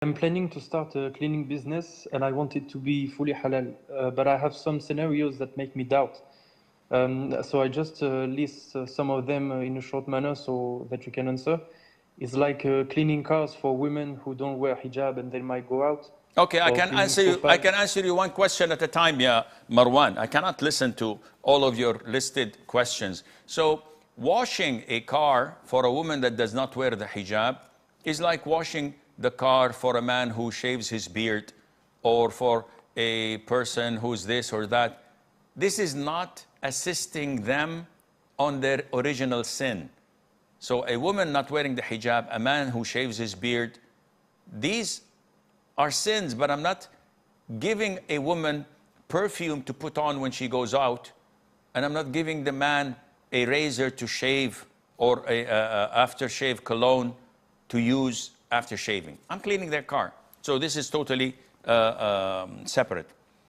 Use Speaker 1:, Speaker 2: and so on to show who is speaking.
Speaker 1: I'm planning to start a cleaning business and I want it to be fully halal, but I have some scenarios that make me doubt. So I just list some of them in a short manner so that you can answer. It's like cleaning cars for women who don't wear hijab and they might go out.
Speaker 2: Okay, I can answer you. I can answer you one question at a time, yeah, Marwan. I cannot listen to all of your listed questions. So, washing a car for a woman that does not wear the hijab is like washing the car for a man who shaves his beard, or for a person who's this or that. This is not assisting them on their original sin. So, a woman not wearing the hijab, a man who shaves his beard, these are sins, but I'm not giving a woman perfume to put on when she goes out, and I'm not giving the man a razor to shave or a aftershave cologne to use after shaving. I'm cleaning their car. So this is totally separate.